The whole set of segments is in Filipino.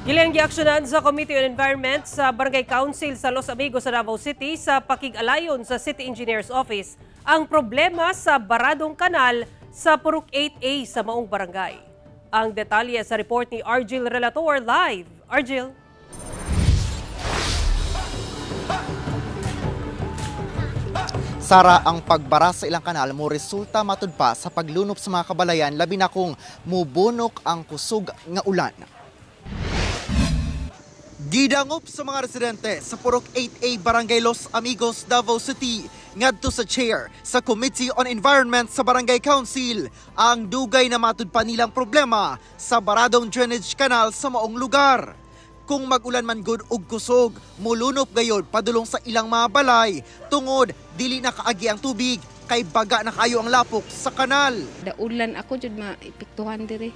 Gilang giaksyonan sa Committee on Environment sa Barangay Council sa Los Amigos sa Davao City sa pakig-alayon sa City Engineer's Office ang problema sa baradong kanal sa Purok 8A sa maong barangay. Ang detalye sa report ni Argil Relator live. Argil. Sara, ang pagbara sa ilang kanal mo resulta matud pa sa paglunop sa mga kabalayan labi na kung mubunok ang kusog nga ulan. Gidangop sa mga residente sa Purok 8A Barangay Los Amigos, Davao City ngadto sa chair sa Committee on Environment sa Barangay Council ang dugay na matud pa nilang problema sa baradong drainage canal sa maong lugar. Kung magulan man gud og kusog, mulunop gayod padulong sa ilang mga balay tungod dili na kaagi ang tubig kay baga na kayo ang lapok sa kanal. Daulan ako jud maipiktuhan dire.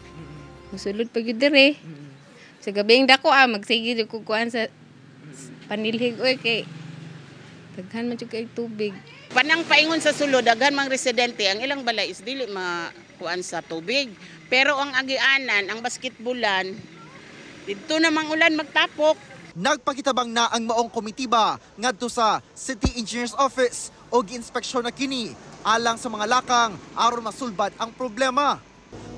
Musulod pa gyud dire. Sa gabing dako magsige jud ko kuan sa panilhig oy kay daghan man jud kay tubig. Panang paingon sa sulod daghan mang residente ang ilang balay is dili makuan sa tubig. Pero ang agianan, ang basketbulan dito namang ulan magtapok. Nagpakitabang na ang maong komitiba ngadto sa City Engineer's Office o gi-inspeksyon na kini alang sa mga lakang aron masulbad ang problema.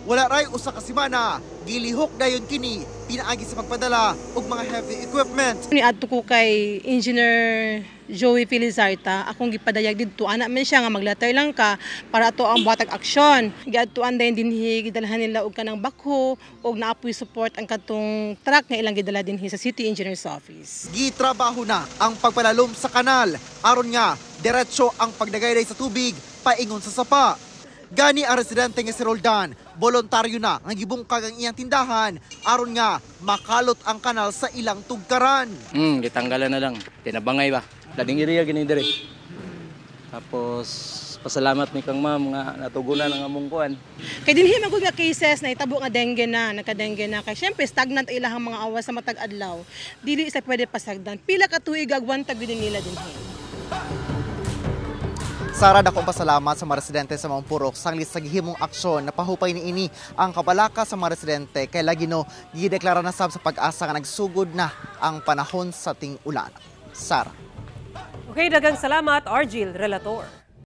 Wala ray usa ka semana, gilihok dayon kini pinaagi sa pagpadala og mga heavy equipment. Niadto ko kay Engineer Joey Felizarta, akong gipadayag didto ana man siya nga maglatay lang ka para ato ang buhatag aksyon. Giadtuan dayon dinhi gidalhan nila og kanang bakho og naapoy support ang katong truck nga ilang gidala dinhi sa City Engineer's Office. Gitrabaho na ang pagpalalom sa kanal aron nga diretso ang pagdagayday sa tubig paingon sa sapa. Gani ang residente nga si Roldan, voluntaryo na ang gibungkag ang iyang tindahan aron nga makalot ang kanal sa ilang tugkaran. Gitanggalan na lang. Tinabangay ba? Lading iriya gini dire. Tapos pasalamat ni kang ma'am nga natugunan ang among kuan. Kay dinhi man gud nga cases na itabo nga dengue na, nagka-dengue na kay syempre stagnant ilahang mga awas sa matag adlaw. Dili sa pwede pasagdan. Pila ka tuig agwan tag nila dinhi. Sara, dakong pasalamat sa mga residente sa maong purok sanglit sa gihimong aksyon na pahupay niini ang kabalaka sa mga residente kay lagi no gideklara na sab sa pag-asa nga nagsugod na ang panahon sa ting ulan. Sara. Okay, daghang salamat Argil Relator.